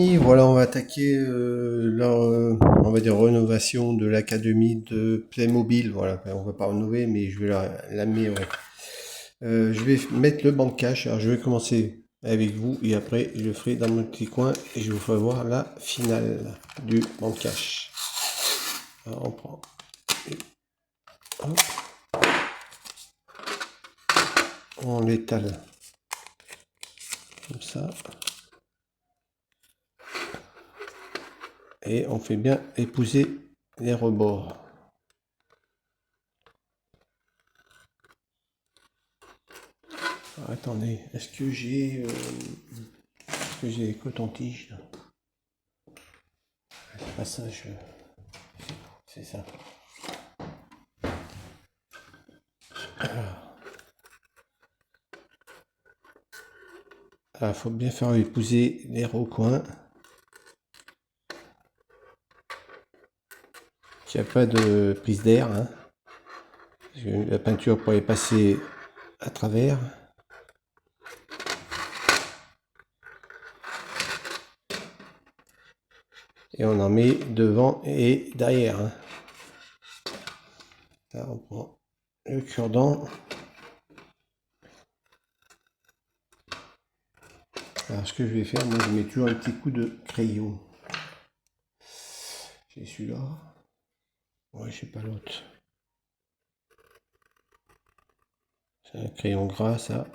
Et voilà, on va attaquer on va dire, rénovation de l'académie de Playmobil. Voilà, on va pas rénover, mais je vais l'améliorer. Je vais mettre le banc de cash. Alors, je vais commencer avec vous et après, je le ferai dans mon petit coin et je vous ferai voir la finale du banc de cash. Alors, on prend. Hop, on l'étale comme ça. Et on fait bien épouser les rebords. Alors, attendez, est-ce que j'ai les cotons-tiges là? C'est pas ça, c'est ça. Alors, faut bien faire épouser les recoins. Qu'il n'y a pas de prise d'air, hein, parce que la peinture pourrait passer à travers. Et on en met devant et derrière. Hein. Là, on prend le cure-dent. Alors ce que je vais faire, moi je mets toujours un petit coup de crayon. J'ai celui-là. Ouais, je sais pas l'autre. C'est un crayon gras, ça.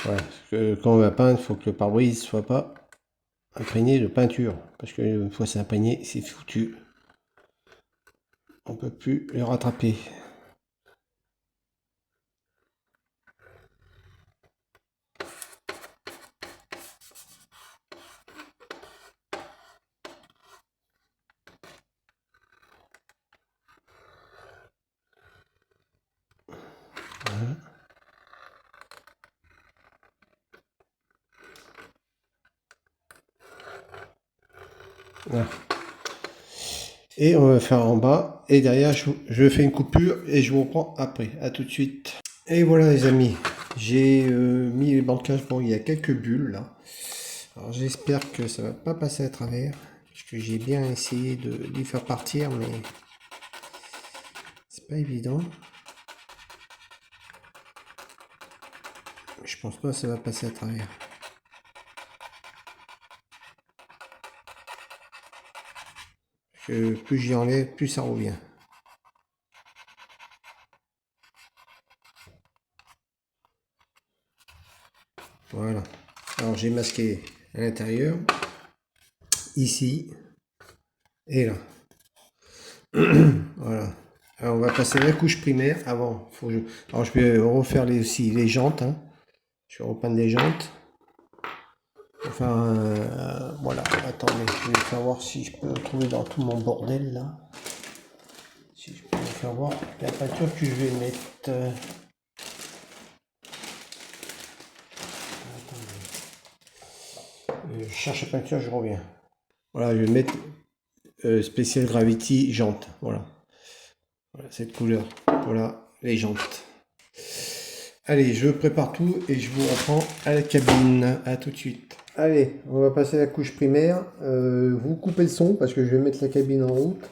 Voilà, parce que quand on va peindre, il faut que le pare-brise soit pas imprégné de peinture. Parce que une fois c'est imprégné, c'est foutu. On peut plus le rattraper. Voilà. Voilà. Et on va faire en bas. Et derrière, je fais une coupure et je vous reprends après. À tout de suite. Et voilà les amis. J'ai mis les bancages. Bon, il y a quelques bulles là. Alors j'espère que ça va pas passer à travers. Parce que j'ai bien essayé de les faire partir, mais c'est pas évident. Je pense pas que ça va passer à travers. Parce que plus j'y enlève, plus ça revient. Voilà. Alors j'ai masqué à l'intérieur, ici et là. Voilà. Alors on va passer la couche primaire avant. Alors je vais refaire aussi les jantes. Hein. Je vais repeindre les jantes. Enfin, voilà. Attendez, je vais faire voir si je peux trouver dans tout mon bordel là. Si je peux faire voir la peinture que je vais mettre. Je cherche la peinture, je reviens. Voilà, je vais mettre Special Gravity jante. Voilà. Voilà cette couleur. Voilà les jantes. Allez, je prépare tout et je vous reprends à la cabine. À tout de suite. Allez, on va passer à la couche primaire. Vous coupez le son parce que je vais mettre la cabine en route.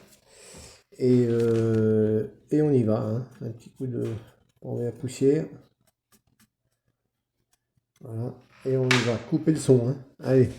Et on y va. Hein. Un petit coup de... On met la poussière. Voilà. Et on y va. Couper le son. Hein. Allez.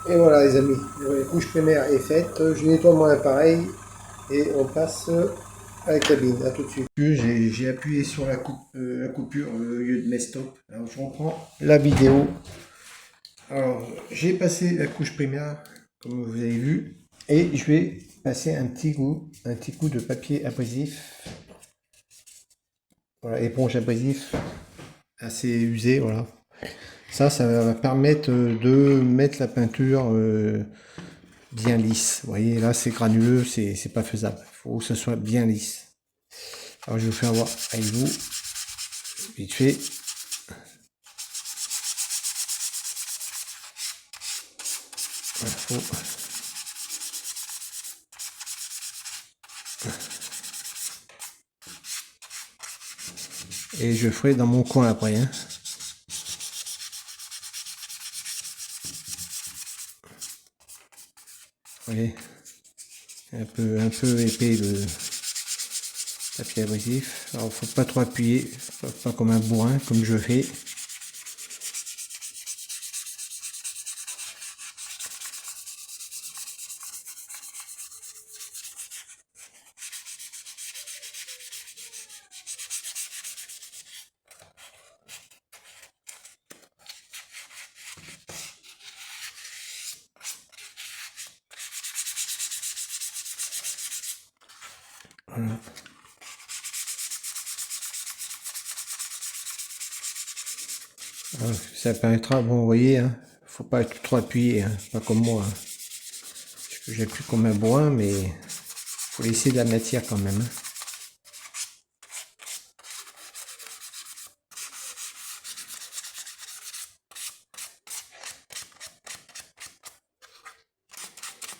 Et voilà les amis, la couche primaire est faite. Je nettoie mon appareil et on passe à la cabine. À tout de suite. J'ai appuyé sur la coupure au lieu de mes stops. Alors je reprends la vidéo. Alors j'ai passé la couche primaire comme vous avez vu et je vais passer un petit coup de papier abrasif. Voilà, éponge abrasif assez usé, voilà. Ça va permettre de mettre la peinture bien lisse. Vous voyez, là, c'est granuleux, c'est pas faisable. Il faut que ce soit bien lisse. Alors, je vais vous faire voir avec vous, vite fait. Voilà, et je ferai dans mon coin après. Hein. Vous voyez, un peu épais le papier abrasif. Alors, faut pas trop appuyer, pas comme un bourrin, comme je fais. Voilà. Alors, ça permettra, bon, vous voyez, hein, faut pas trop appuyer, hein, pas comme moi. Hein. Parce que j'appuie comme un bourrin, mais faut laisser de la matière quand même. Hein.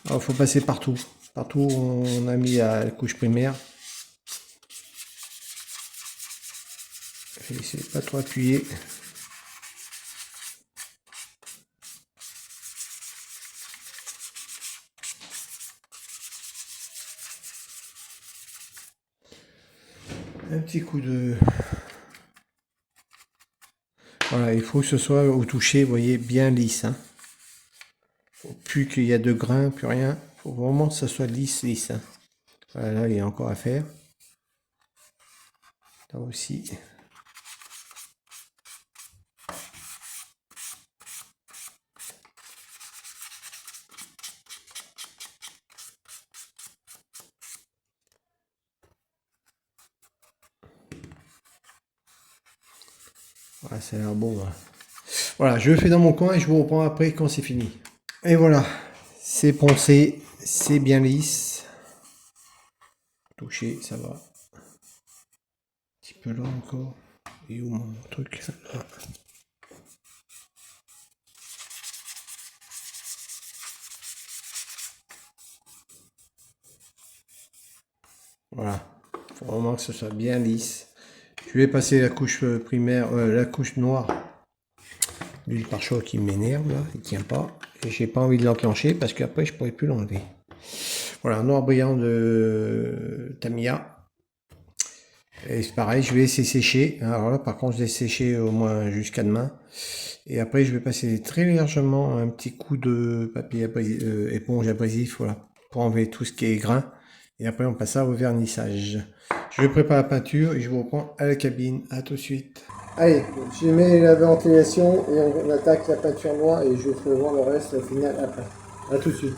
Alors, faut passer partout. Partout où on a mis la couche primaire. Essayez pas trop appuyer. Un petit coup de... Voilà, il faut que ce soit au toucher, vous voyez, bien lisse. Hein. Faut plus qu'il y a de grains, plus rien. Faut vraiment que ça soit lisse, lisse. Hein. Voilà, là, il y a encore à faire. Là aussi. Voilà, ça a l'air bon. Hein. Voilà, je le fais dans mon coin et je vous reprends après quand c'est fini. Et voilà, c'est poncé, c'est bien lisse. Touché, ça va. Un petit peu là encore. Et où mon truc là. Voilà, faut vraiment que ce soit bien lisse. Je vais passer la couche primaire, la couche noire. L'huile pare-choc qui m'énerve là, il tient pas. Et j'ai pas envie de l'enclencher parce qu'après je pourrais plus l'enlever. Voilà, noir brillant de Tamiya. Et c'est pareil, je vais laisser sécher. Alors là, par contre, je laisse sécher au moins jusqu'à demain. Et après, je vais passer très légèrement un petit coup de papier éponge abrasif, voilà, pour enlever tout ce qui est grain. Et après, on passe ça au vernissage. Je prépare la peinture et je vous reprends à la cabine. À tout de suite. Allez, je mets la ventilation et on attaque la peinture noire et je vous ferai voir le reste, la finale après. À tout de suite.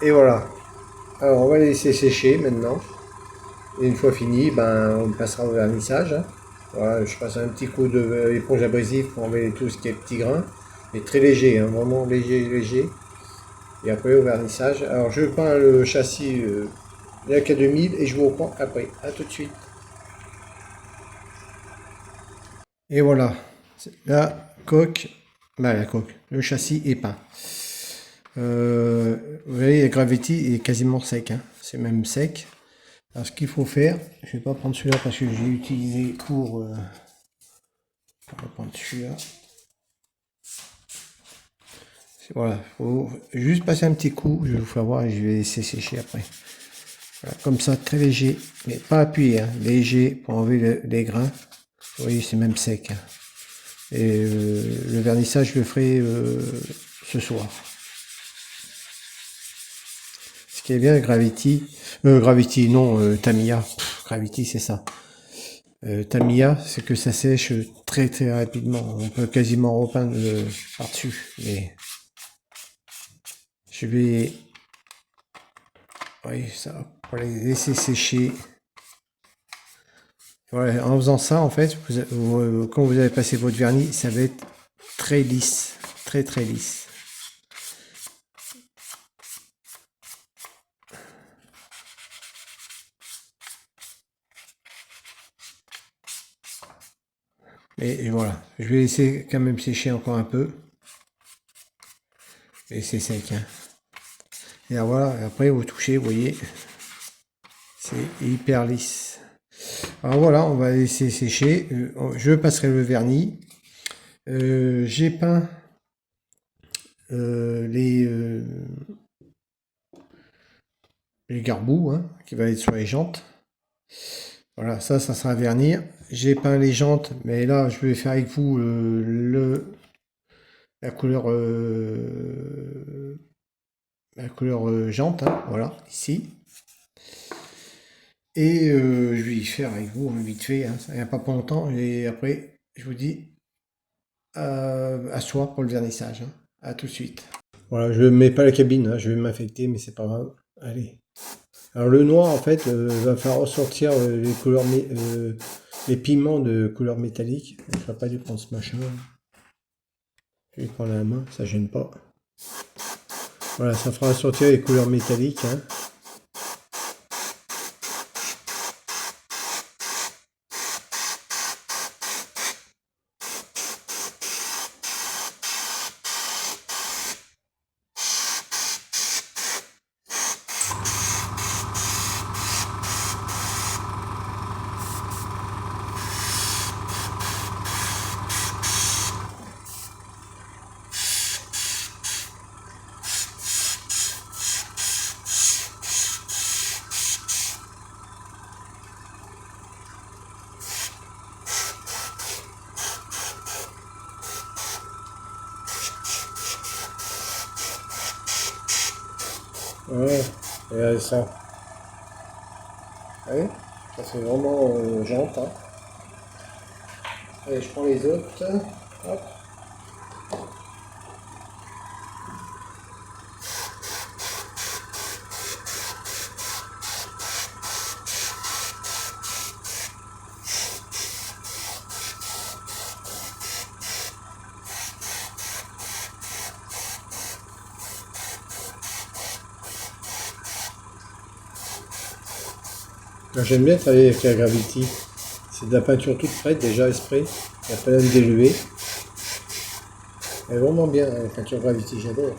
Et voilà. Alors on va les laisser sécher maintenant. Et une fois fini, ben, on passera au vernissage, hein. Voilà, je passe un petit coup d'éponge abrasive pour enlever tout ce qui est petits grains. Mais très léger, hein, vraiment léger, léger. Et après au vernissage. Alors je peins le châssis de la K2000 et je vous reprends après. À tout de suite. Et voilà. La coque, ben, la coque, le châssis est peint. Vous voyez, la Gravity est quasiment sec, hein. C'est même sec. Alors ce qu'il faut faire, je vais pas prendre celui-là parce que j'ai utilisé pour... on va prendre celui-là. Voilà, faut juste passer un petit coup, je vais vous faire voir et je vais laisser sécher après. Voilà, comme ça, très léger, mais pas appuyé, hein, léger pour enlever les grains. Vous voyez, c'est même sec, hein. Et le vernissage, je le ferai ce soir. Ce qui est bien, Gravity, non, Tamiya. Gravity, c'est ça. Tamiya, c'est que ça sèche très très rapidement. On peut quasiment repeindre par-dessus. Mais je vais, oui, ça, pour les laisser sécher. Voilà, en faisant ça, en fait, quand vous avez passé votre vernis, ça va être très lisse, très très lisse. Et voilà, je vais laisser quand même sécher encore un peu. Et c'est sec, hein. Et alors voilà, après vous touchez, vous voyez, c'est hyper lisse. Alors voilà, on va laisser sécher. Je passerai le vernis. J'ai peint les garbous, hein, qui va être sur les jantes. Voilà, ça sera à vernir. J'ai peint les jantes, mais là, je vais faire avec vous la couleur jante, hein, voilà, ici. Et je vais y faire avec vous, hein, vite fait, hein, ça n'y a pas pour longtemps. Et après, je vous dis à soir pour le vernissage, hein. À tout de suite. Voilà, je ne mets pas la cabine, hein, je vais m'affecter, mais c'est pas grave. Allez. Alors le noir, en fait, va faire ressortir les couleurs, les pigments de couleur métallique. Je ne vais pas dû prendre ce machin. Je vais prendre à la main, ça gêne pas. Voilà, ça fera ressortir les couleurs métalliques, hein. Ouais, regardez ça. Allez, ça fait vraiment jante, hein. Allez, je prends les autres. Hop. J'aime bien travailler avec la Gravity. C'est de la peinture toute prête, déjà exprès. Il n'y a pas de délevé. Elle est vraiment bien, la peinture Gravity, j'adore.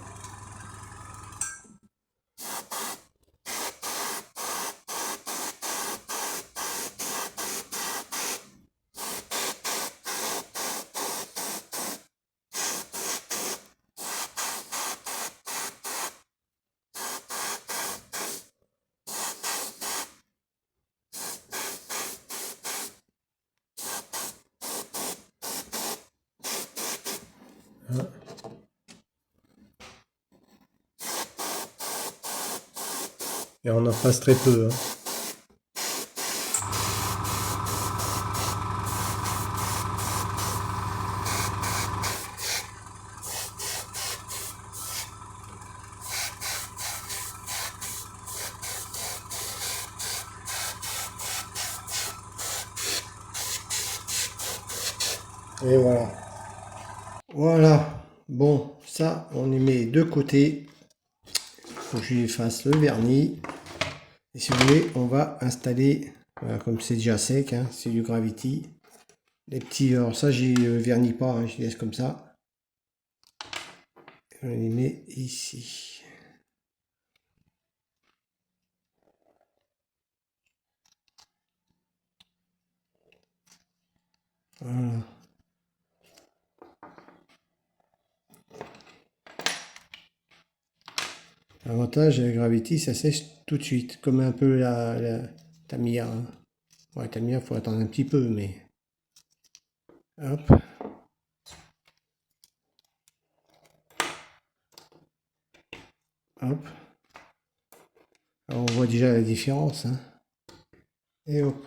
Et on en passe très peu, hein. Et voilà. Voilà. Bon, ça, on les met de côté. Faut que je lui fasse le vernis. Et si vous voulez, on va installer, voilà, comme c'est déjà sec, hein, c'est du Gravity. Les petits, alors ça, j'y vernis pas, hein, je les laisse comme ça. On les met ici. Voilà. L'avantage de la Gravity, ça sèche tout de suite, comme un peu la Tamiya, hein. Ouais, Tamiya, faut attendre un petit peu, mais hop, hop. Alors, on voit déjà la différence, hein. Et hop,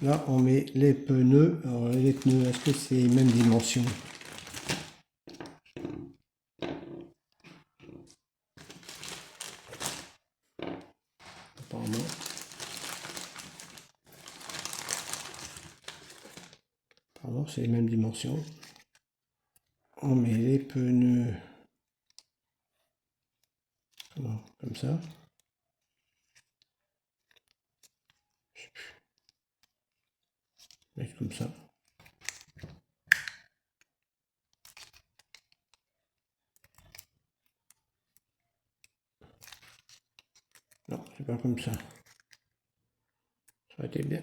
là, on met les pneus. Alors, les pneus, est-ce que c'est les mêmes dimensions? Apparemment. Apparemment, c'est les mêmes dimensions. On met les pneus comme ça. Mettre comme ça. Non, c'est pas comme ça. Ça aurait été bien.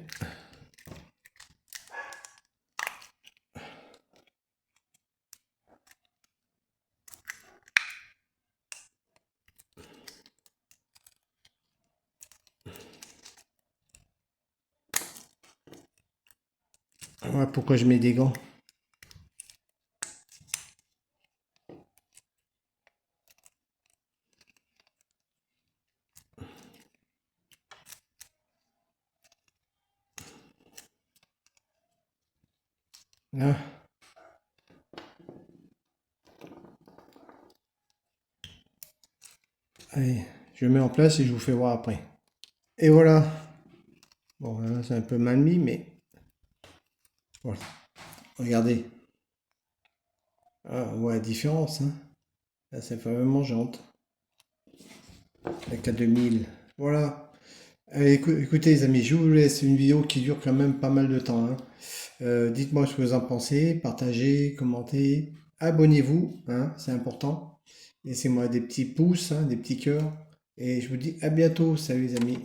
Voilà pourquoi je mets des gants. Là. Allez, je mets en place et je vous fais voir après. Et voilà. Bon, là, c'est un peu mal mis, mais voilà. Regardez. Ah, on voit la différence, hein. Là, ça fait vraiment jante. La K2000. Voilà. Allez, écoutez les amis, je vous laisse une vidéo qui dure quand même pas mal de temps, hein. Dites-moi ce que vous en pensez, partagez, commentez, abonnez-vous, hein, c'est important. Laissez-moi des petits pouces, hein, des petits cœurs. Et je vous dis à bientôt. Salut les amis.